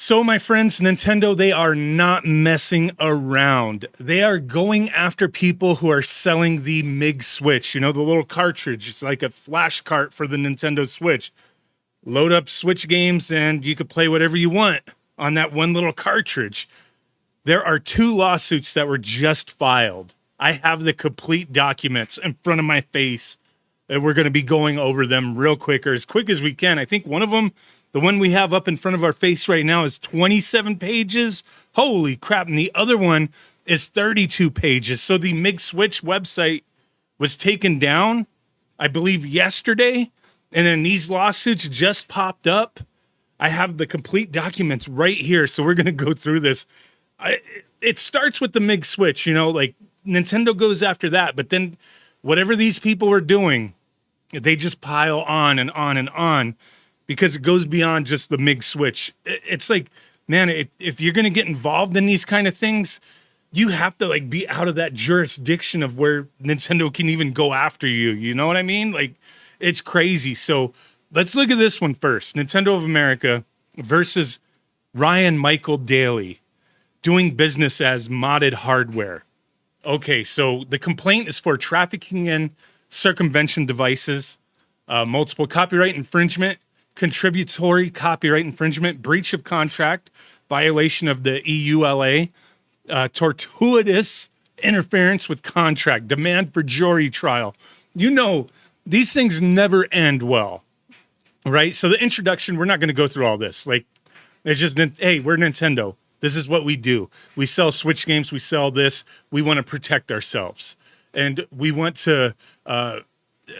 So, my friends, Nintendo, they are not messing around. They are going after people who are selling the MIG Switch, the little cartridge. It's like a flash cart for the Nintendo Switch. Load up Switch games and you could play whatever you want on that one little cartridge. There are 2 lawsuits that were just filed. I have the complete documents in front of my face, and we're going to be going over them real quick, or as quick as we can. I think one of them, the one we have up in front of our face right now, is 27 pages. Holy crap. And the other one is 32 pages. So the MIG Switch website was taken down, I believe, yesterday. And then these lawsuits just popped up. I have the complete documents right here. So we're going to go through this. It starts with the MIG Switch, like Nintendo goes after that. But then whatever these people were doing, they just pile on and on and on. Because it goes beyond just the MIG Switch. It's like, man, if you're going to get involved in these kind of things, you have to like be out of that jurisdiction of where Nintendo can even go after you. You know what I mean? Like, it's crazy. So let's look at this one first. Nintendo of America versus Ryan Daly, doing business as modded hardware. Okay, so the complaint is for trafficking in circumvention devices, multiple copyright infringement, contributory copyright infringement, breach of contract, violation of the EULA, tortuous interference with contract, demand for jury trial. These things never end well, right? So the introduction, we're not going to go through all this. Like, it's just, hey, we're Nintendo. This is what we do. We sell Switch games. We sell this. We want to protect ourselves. And we want to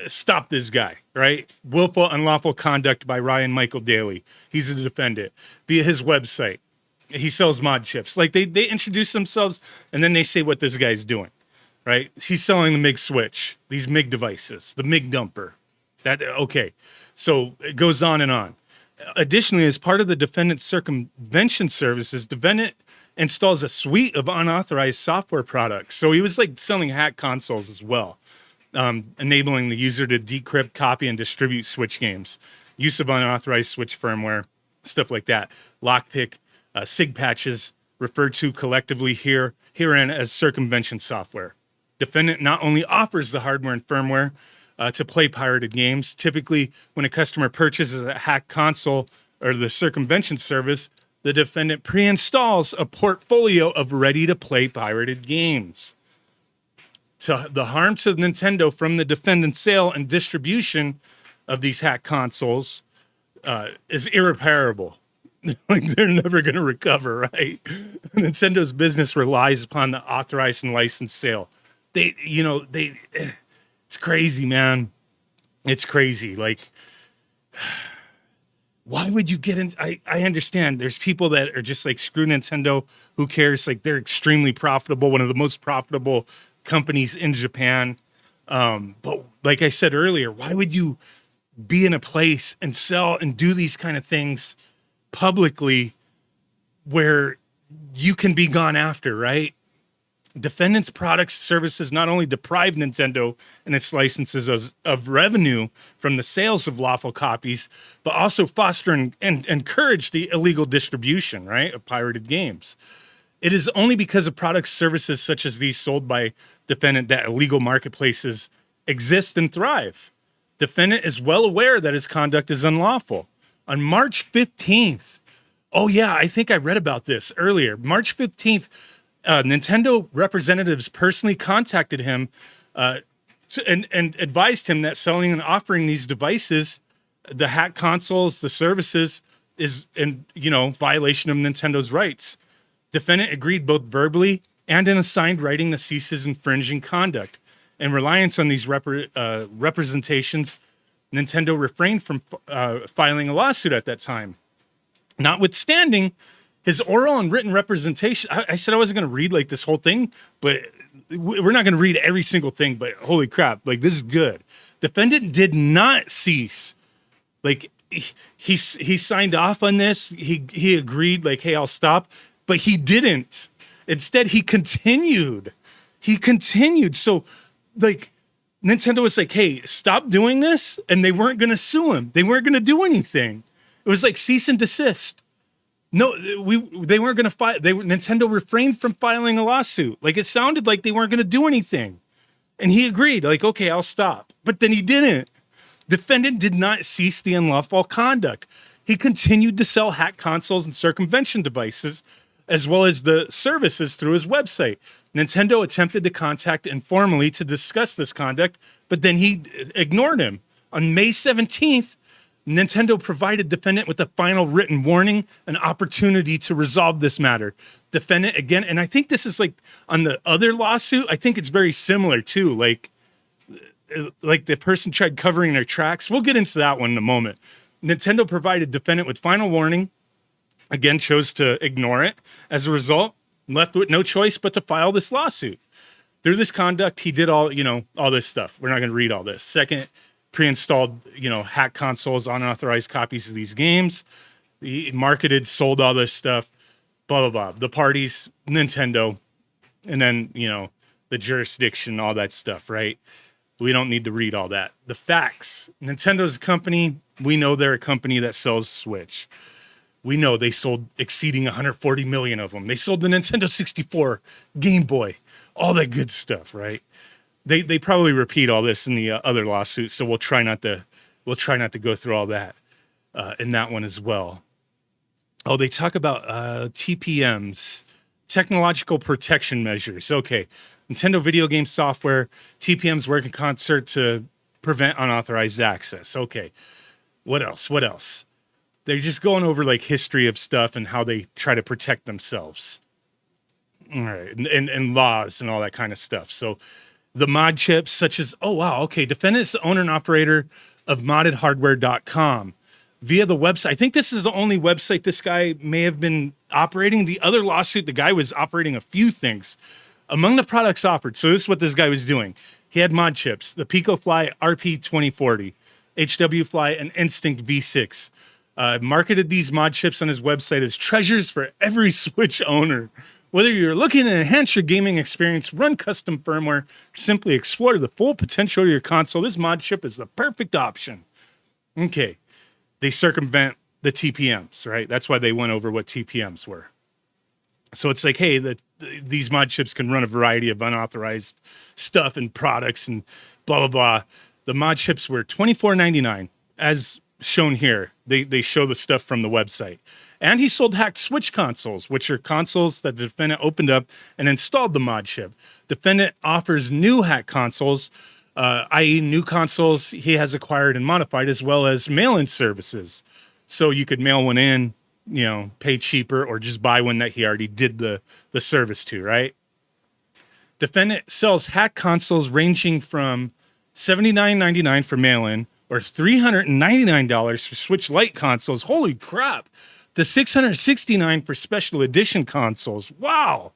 stop this guy, right? Willful, unlawful conduct by Ryan Daly. He's a defendant via his website. He sells mod chips. Like they introduce themselves and then they say what this guy's doing, right? He's selling the MIG Switch, these MIG devices, the MIG dumper. Okay. So it goes on and on. Additionally, as part of the defendant's circumvention services, defendant installs a suite of unauthorized software products. So he was like selling hack consoles as well. Enabling the user to decrypt, copy, and distribute Switch games. Use of unauthorized Switch firmware, stuff like that. Lockpick, SIG patches, referred to collectively herein as circumvention software. Defendant not only offers the hardware and firmware to play pirated games. Typically, when a customer purchases a hacked console or the circumvention service, the defendant pre-installs a portfolio of ready-to-play pirated games. The harm to Nintendo from the defendant's sale and distribution of these hacked consoles is irreparable. Like, they're never going to recover, right? Nintendo's business relies upon the authorized and licensed sale. It's crazy, man. It's crazy. Like, why would you get in? I understand there's people that are just like, screw Nintendo. Who cares? Like, they're extremely profitable. One of the most profitable companies in Japan. But like I said earlier, why would you be in a place and sell and do these kind of things publicly where you can be gone after, right? Defendants' products, services not only deprive Nintendo and its licenses of revenue from the sales of lawful copies, but also foster and encourage the illegal distribution, right, of pirated games. It is only because of products, services such as these sold by defendant that illegal marketplaces exist and thrive. Defendant is well aware that his conduct is unlawful. On March 15th, oh yeah, I think I read about this earlier. March 15th, Nintendo representatives personally contacted him and advised him that selling and offering these devices, the hack consoles, the services, is in violation of Nintendo's rights. Defendant agreed both verbally and in a signed writing to cease his infringing conduct. In reliance on these representations, Nintendo refrained from filing a lawsuit at that time. Notwithstanding his oral and written representation, I said I wasn't going to read like this whole thing, but we're not going to read every single thing, but holy crap, like, this is good. Defendant did not cease. Like, he signed off on this. He agreed, like, hey, I'll stop. But he didn't. Instead, he continued. So, like, Nintendo was like, hey, stop doing this. And they weren't going to sue him. They weren't going to do anything. It was like cease and desist. No, they weren't going to file. Nintendo refrained from filing a lawsuit. Like, it sounded like they weren't going to do anything, and he agreed. Like, okay, I'll stop. But then he didn't. Defendant did not cease the unlawful conduct. He continued to sell hack consoles and circumvention devices, as well as the services through his website. Nintendo attempted to contact informally to discuss this conduct, but then he ignored him. On May 17th, Nintendo provided defendant with a final written warning, an opportunity to resolve this matter. Defendant again, and I think this is like on the other lawsuit, I think it's very similar too. Like the person tried covering their tracks. We'll get into that one in a moment. Nintendo provided defendant with final warning, again chose to ignore it. As a result, left with no choice but to file this lawsuit. Through this conduct, he did all this stuff. We're not going to read all this. Second, pre-installed, hack consoles, unauthorized copies of these games. He marketed, sold all this stuff, blah, blah, blah. The parties, Nintendo, and then, the jurisdiction, all that stuff, right? We don't need to read all that. The facts. Nintendo's a company. We know they're a company that sells Switch. We know they sold exceeding 140 million of them. They sold the Nintendo 64, Game Boy, all that good stuff, right? They probably repeat all this in the other lawsuits, so we'll try not to go through all that in that one as well. Oh, they talk about TPMs, technological protection measures. Okay, Nintendo video game software, TPMs work in concert to prevent unauthorized access. Okay, what else? They're just going over like history of stuff and how they try to protect themselves. All right, and laws and all that kind of stuff. So the mod chips, such as, defendant is the owner and operator of moddedhardware.com via the website. I think this is the only website this guy may have been operating. The other lawsuit, the guy was operating a few things. Among the products offered, so this is what this guy was doing. He had mod chips, the PicoFly RP2040, HWFly, and Instinct V6. Marketed these mod chips on his website as treasures for every Switch owner. Whether you're looking to enhance your gaming experience, run custom firmware, or simply explore the full potential of your console, this mod chip is the perfect option. Okay, they circumvent the TPMs, right? That's why they went over what TPMs were. So it's like, hey, these mod chips can run a variety of unauthorized stuff and products and blah, blah, blah. The mod chips were $24.99, as shown here. They show the stuff from the website. And he sold hacked Switch consoles, which are consoles that the defendant opened up and installed the mod chip. Defendant offers new hack consoles, i.e. new consoles he has acquired and modified, as well as mail-in services. So you could mail one in, pay cheaper, or just buy one that he already did the service to, right? Defendant sells hack consoles ranging from $79.99 for mail-in or $399 for Switch Lite consoles. Holy crap. The $669 for special edition consoles. Wow.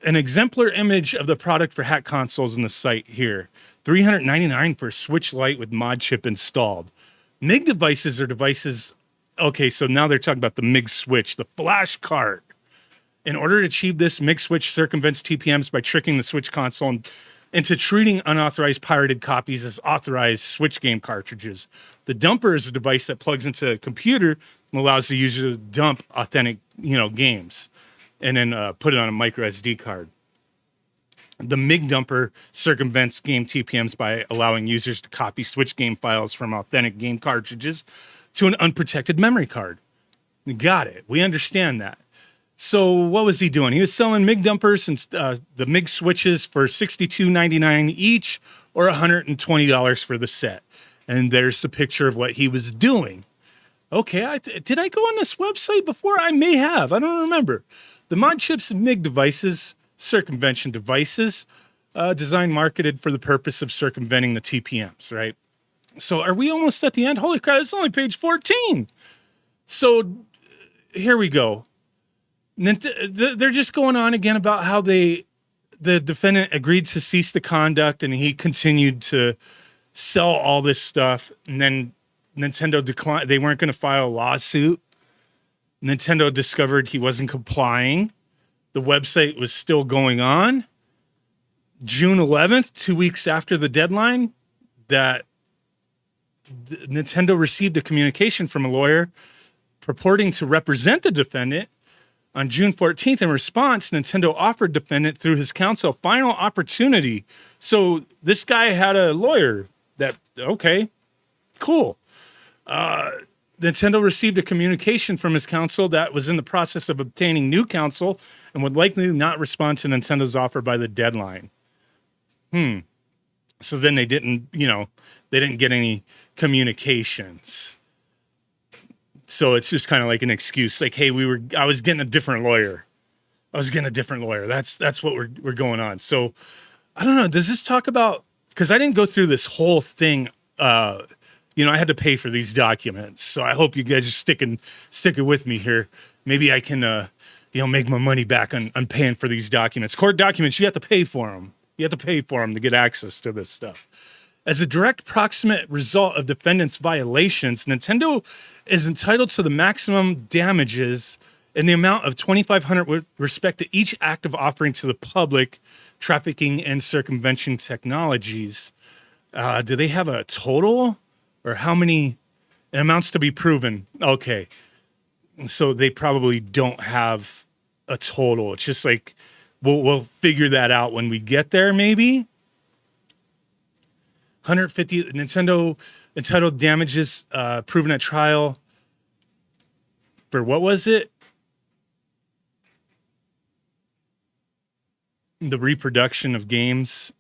An exemplar image of the product for hack consoles in the site here. $399 for Switch Lite with mod chip installed. MIG devices are devices. Okay, so now they're talking about the MIG switch, the flash cart. In order to achieve this, MIG switch circumvents TPMs by tricking the Switch console into treating unauthorized pirated copies as authorized Switch game cartridges. The dumper is a device that plugs into a computer and allows the user to dump authentic, games and then put it on a micro SD card. The MIG dumper circumvents game TPMs by allowing users to copy Switch game files from authentic game cartridges to an unprotected memory card. Got it. We understand that. So what was he doing? He was selling MIG dumpers and the MIG switches for $62.99 each or $120 for the set. And there's the picture of what he was doing. Okay, did I go on this website before? I may have. I don't remember. The mod chips and MIG devices, circumvention devices, designed marketed for the purpose of circumventing the TPMs, right? So are we almost at the end? Holy crap, it's only page 14. So here we go. They're just going on again about how the defendant agreed to cease the conduct and he continued to sell all this stuff. And then Nintendo declined. They weren't going to file a lawsuit. Nintendo discovered he wasn't complying. The website was still going on. June 11th, 2 weeks after the deadline, that Nintendo received a communication from a lawyer purporting to represent the defendant. On June 14th, in response, Nintendo offered defendant through his counsel a final opportunity. So this guy had a lawyer that, okay, cool. Nintendo received a communication from his counsel that was in the process of obtaining new counsel and would likely not respond to Nintendo's offer by the deadline. So then they didn't get any communications. So it's just kind of like an excuse, like, hey, I was getting a different lawyer. That's what we're going on. So I don't know. Does this talk about, because I didn't go through this whole thing. I had to pay for these documents. So I hope you guys are sticking with me here. Maybe I can, make my money back on paying for these documents. Court documents, you have to pay for them. You have to pay for them to get access to this stuff. As a direct proximate result of defendants' violations, Nintendo is entitled to the maximum damages in the amount of $2,500 with respect to each act of offering to the public trafficking and circumvention technologies. Do they have a total, or how many amounts to be proven? Okay, so they probably don't have a total. It's just like we'll figure that out when we get there, maybe. 150 Nintendo entitled damages proven at trial for, what was it? The reproduction of games,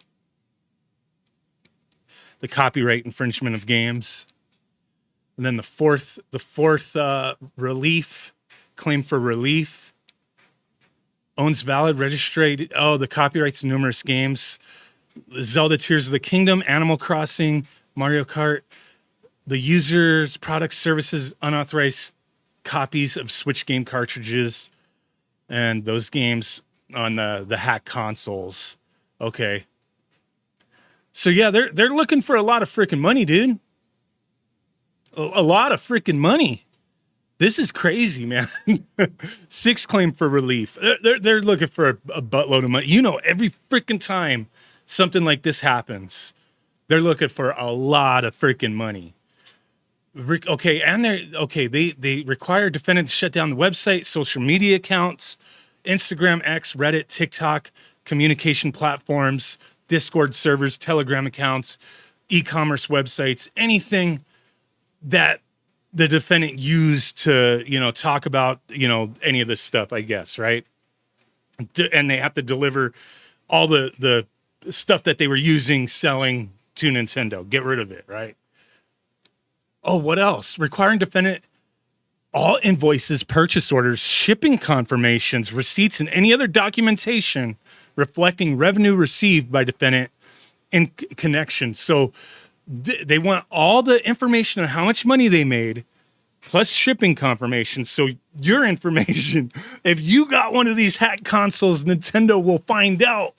the copyright infringement of games, and then the fourth relief, claim for relief, owns valid registered, the copyrights in numerous games. Zelda Tears of the Kingdom, Animal Crossing, Mario Kart, the user's product services, unauthorized copies of Switch game cartridges, and those games on the hack consoles. Okay. So yeah, they're looking for a lot of freaking money, dude. A lot of freaking money. This is crazy, man. 6 claim for relief. They're looking for a buttload of money. Every freaking time something like this happens, they're looking for a lot of freaking money. Okay, and they require defendant to shut down the website, social media accounts, Instagram, X, Reddit, TikTok, communication platforms, Discord servers, Telegram accounts, e-commerce websites, anything that the defendant used to, talk about, any of this stuff, I guess, right? And they have to deliver all the stuff that they were selling to Nintendo. Get rid of it, right? Oh, what else? Requiring defendant all invoices, purchase orders, shipping confirmations, receipts, and any other documentation reflecting revenue received by defendant in connection. So they want all the information on how much money they made, plus shipping confirmation. So your information, if you got one of these hack consoles, Nintendo will find out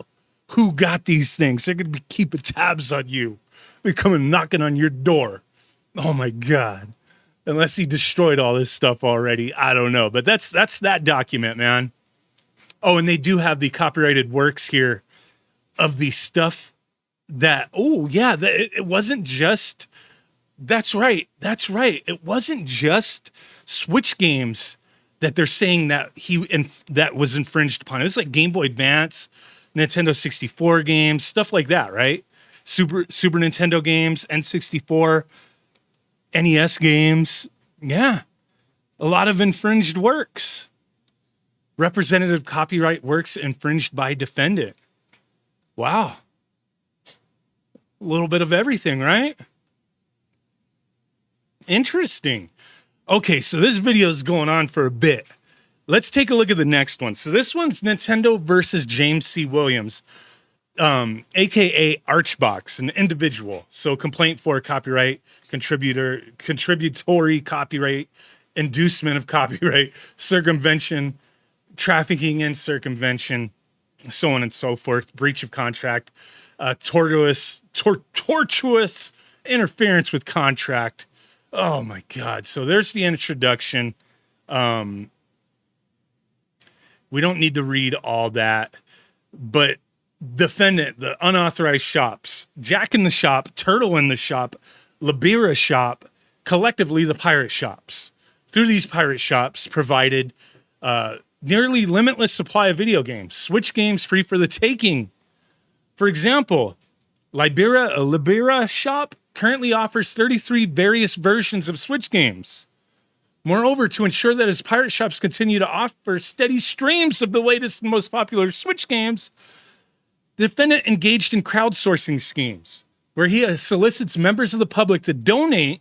who got these things. They're going to be keeping tabs on you. They're coming knocking on your door. Oh my God. Unless he destroyed all this stuff already. I don't know. But that's that document, man. Oh, and they do have the copyrighted works here of the stuff that, it wasn't just, that's right. It wasn't just Switch games that they're saying that that was infringed upon. It was like Game Boy Advance, Nintendo 64 games, stuff like that, right? Super Nintendo games, N64, NES games. Yeah. A lot of infringed works. Representative copyright works infringed by defendant. Wow. A little bit of everything, right? Interesting. Okay, so this video is going on for a bit. Let's take a look at the next one. So this one's Nintendo versus James C. Williams, aka Archbox, an individual. So complaint for copyright, contributory copyright, inducement of copyright, circumvention, trafficking in circumvention, so on and so forth, breach of contract, tortuous interference with contract. Oh my God. So there's the introduction. We don't need to read all that, but defendant, the unauthorized shops, Jack in the Shop, Turtle in the Shop, Libera Shop, collectively the pirate shops. through these pirate shops provided nearly limitless supply of video games, Switch games free for the taking. For example, Libera shop currently offers 33 various versions of Switch games. Moreover, to ensure that his pirate shops continue to offer steady streams of the latest and most popular Switch games, the defendant engaged in crowdsourcing schemes where he solicits members of the public to donate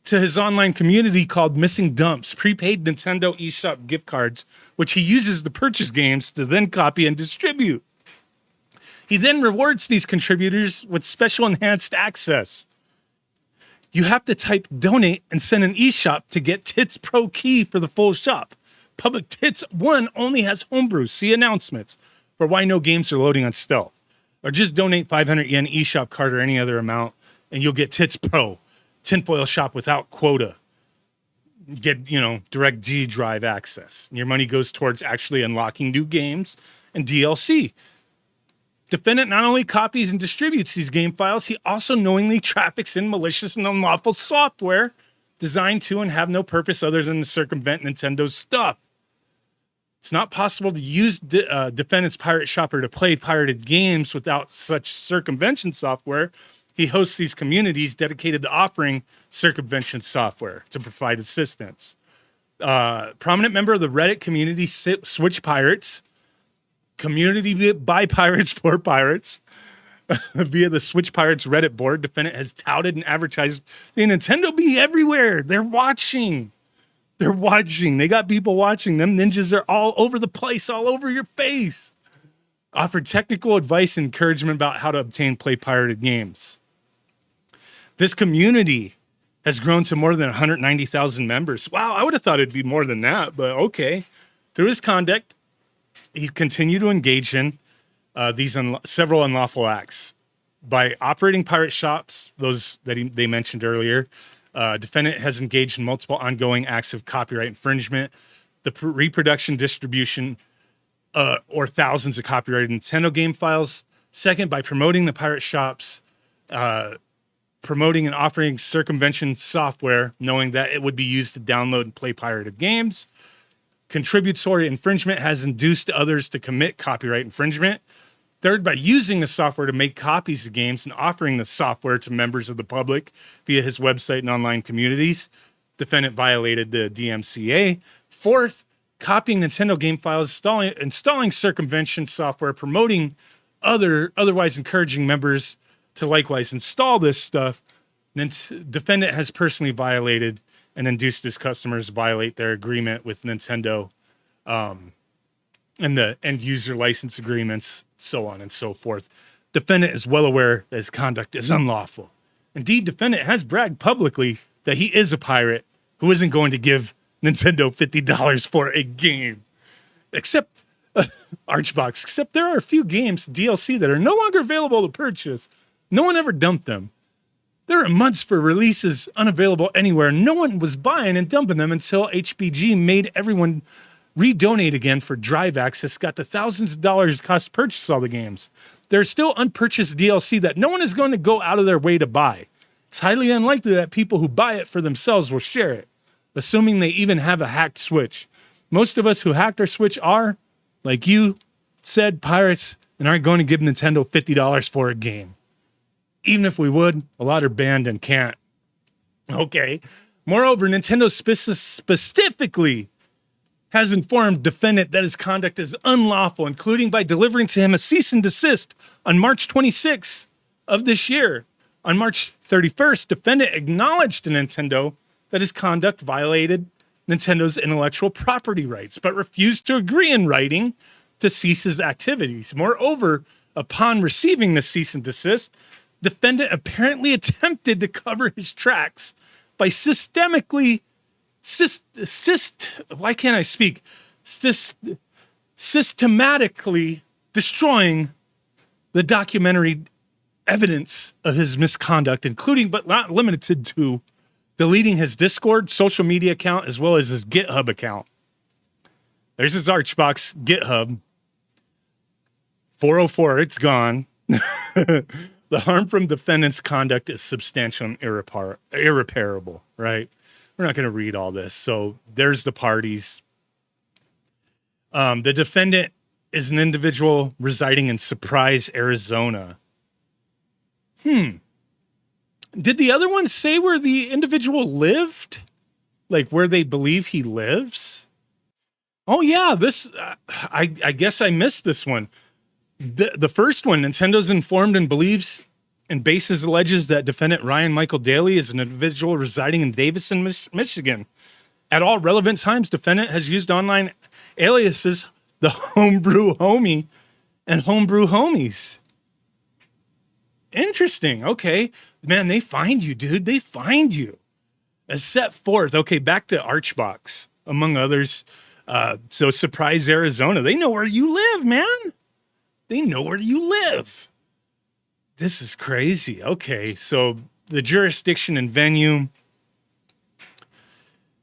to his online community called Missing Dumps, prepaid Nintendo eShop gift cards, which he uses to purchase games to then copy and distribute. He then rewards these contributors with special enhanced access. You have to type donate and send an eShop to get Tits Pro key for the full shop. Public Tits 1 only has homebrew. See announcements for why no games are loading on stealth. Or just donate 500 yen eShop card or any other amount, and you'll get Tits Pro. Tinfoil shop without quota. Get, direct G drive access. Your money goes towards actually unlocking new games and DLC. Defendant not only copies and distributes these game files, he also knowingly traffics in malicious and unlawful software designed to and have no purpose other than to circumvent Nintendo's stuff. It's not possible to use defendant's pirate shopper to play pirated games without such circumvention software. He hosts these communities dedicated to offering circumvention software to provide assistance. Prominent member of the Reddit community, Switch Pirates, community by pirates for pirates, via the Switch Pirates Reddit board, defendant has touted and advertised the Nintendo be everywhere. They're watching. They're watching. They got people watching. Them ninjas are all over the place, all over your face. Offered technical advice and encouragement about how to obtain play pirated games. This community has grown to more than 190,000 members. Wow, I would have thought it'd be more than that, but okay. Through his conduct, he continued to engage in several unlawful acts. By operating pirate shops, those that they mentioned earlier, defendant has engaged in multiple ongoing acts of copyright infringement, the reproduction, distribution, or thousands of copyrighted Nintendo game files. Second, by promoting the pirate shops, promoting and offering circumvention software, knowing that it would be used to download and play pirated games. Contributory infringement has induced others to commit copyright infringement. Third, by using the software to make copies of games and offering the software to members of the public via his website and online communities, defendant violated the DMCA. Fourth, copying Nintendo game files, installing circumvention software, promoting otherwise encouraging members to likewise install this stuff. Then defendant has personally violated and induced his customers to violate their agreement with Nintendo and the end user license agreements, so on and so forth. Defendant is well aware that his conduct is unlawful. Indeed, defendant has bragged publicly that he is a pirate who isn't going to give Nintendo $50 for a game. Except, Archbox, except there are a few games, DLC, that are no longer available to purchase. No one ever dumped them. There are months for releases unavailable anywhere. No one was buying and dumping them until HBG made everyone redonate again for drive access, got the thousands of dollars cost to purchase all the games. There's still unpurchased DLC that no one is going to go out of their way to buy. It's highly unlikely that people who buy it for themselves will share it, assuming they even have a hacked Switch. Most of us who hacked our Switch are, like you said, pirates and aren't going to give Nintendo $50 for a game. Even if we would, a lot are banned and can't. Okay. Moreover, Nintendo specifically has informed defendant that his conduct is unlawful, including by delivering to him a cease and desist on March 26th of this year. On March 31st, defendant acknowledged to Nintendo that his conduct violated Nintendo's intellectual property rights, but refused to agree in writing to cease his activities. Moreover, upon receiving the cease and desist, defendant apparently attempted to cover his tracks by systematically destroying the documentary evidence of his misconduct, including but not limited to deleting his Discord social media account as well as his GitHub account. There's his Archbox GitHub. 404, it's gone. The harm from defendant's conduct is substantial and irreparable, right? we're not going to read all this. So there's the parties. The defendant is an individual residing in Surprise, Arizona. Did the other one say where the individual lived? Like where they believe he lives? Oh yeah, this, I guess I missed this one. The first one, Nintendo's informed and believes and basis alleges that defendant Ryan Michael Daly is an individual residing in Davison, Michigan. At all relevant times, defendant has used online aliases, the Homebrew Homie and Homebrew Homies. Interesting. Okay. Man, they find you, dude. They find you. As set forth. Okay, back to Archbox, among others. So Surprise, Arizona. They know where you live, man. They know where you live. This is crazy. Okay, so the jurisdiction and venue.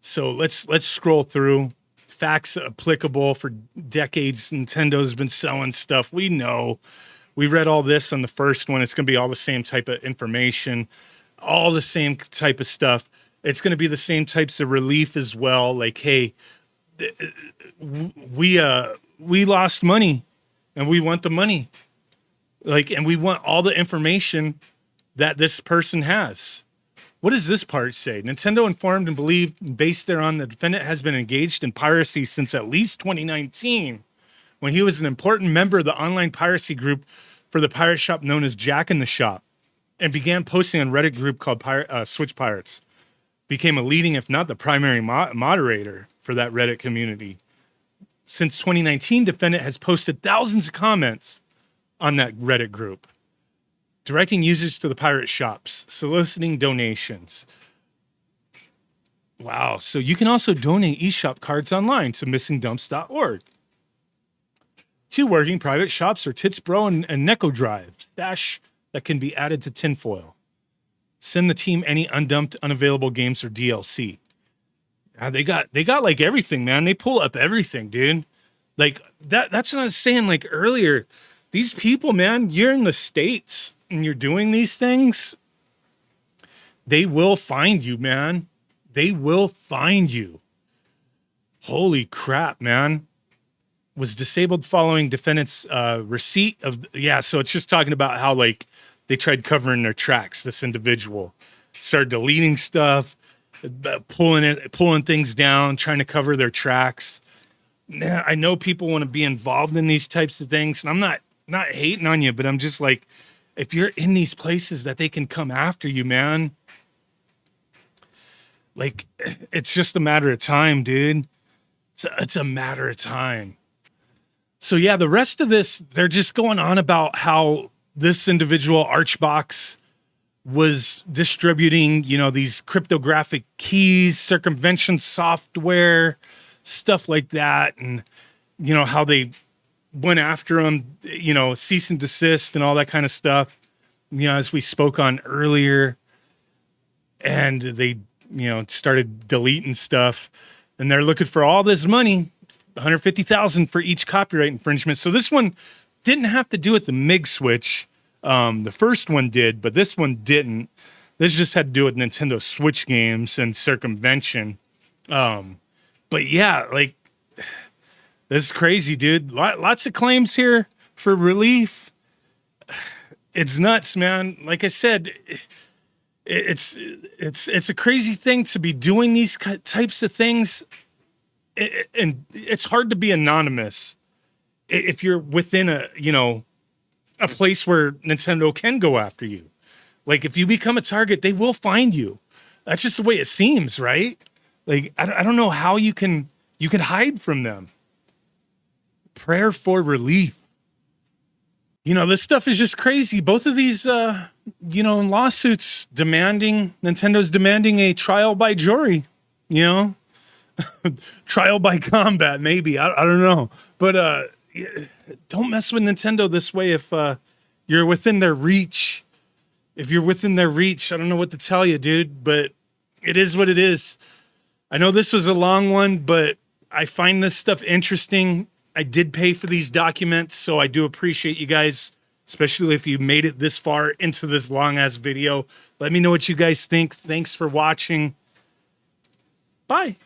So let's scroll through. Facts applicable for decades. Nintendo's been selling stuff. We know. We read all this on the first one. It's going to be all the same type of information, all the same type of stuff. It's going to be the same types of relief as well. Like, hey, we lost money and we want the money. Like, and we want all the information that this person has. What does this part say? Nintendo informed and believed, based thereon, the defendant has been engaged in piracy since at least 2019, when he was an important member of the online piracy group for the pirate shop known as Jack in the Shop, and began posting on Reddit group called Switch Pirates. Became a leading, if not the primary moderator for that Reddit community. Since 2019, defendant has posted thousands of comments on that Reddit group, directing users to the pirate shops, soliciting donations. Wow. So you can also donate eShop cards online to missingdumps.org. 2 working private shops are Tits Bro and Neko Drive, stash that can be added to tinfoil. Send the team any undumped, unavailable games or DLC. They got like everything, man. They pull up everything, dude. Like that's what I was saying like earlier. These people, man, you're in the States and you're doing these things. They will find you, man. They will find you. Holy crap, man. Was disabled following defendant's receipt of, so it's just talking about how like they tried covering their tracks. This individual started deleting stuff, pulling things down, trying to cover their tracks. Man, I know people want to be involved in these types of things, and I'm not hating on you, but I'm just like, if you're in these places that they can come after you, man, like it's just a matter of time, dude. It's a matter of time. So yeah, the rest of this, they're just going on about how this individual Archbox was distributing, these cryptographic keys, circumvention software, stuff like that. And, how they went after him, cease and desist and all that kind of stuff, as we spoke on earlier. And they, started deleting stuff, and they're looking for all this money. $150,000 for each copyright infringement. So this one didn't have to do with the MIG switch. The first one did, but this one didn't. This just had to do with Nintendo Switch games and circumvention. But yeah, like this is crazy, dude. Lots of claims here for relief. It's nuts, man. Like I said, it's a crazy thing to be doing these types of things. And it's hard to be anonymous if you're within a place where Nintendo can go after you. Like if you become a target, they will find you. That's just the way it seems, right? Like I don't know how you can hide from them. Prayer for relief. This stuff is just crazy. Both of these lawsuits Nintendo's demanding a trial by jury, trial by combat, maybe. I don't know. But don't mess with Nintendo this way if you're within their reach. If you're within their reach, I don't know what to tell you, dude, but it is what it is. I know this was a long one, but I find this stuff interesting. I did pay for these documents, so I do appreciate you guys, especially if you made it this far into this long-ass video. Let me know what you guys think. Thanks for watching. Bye.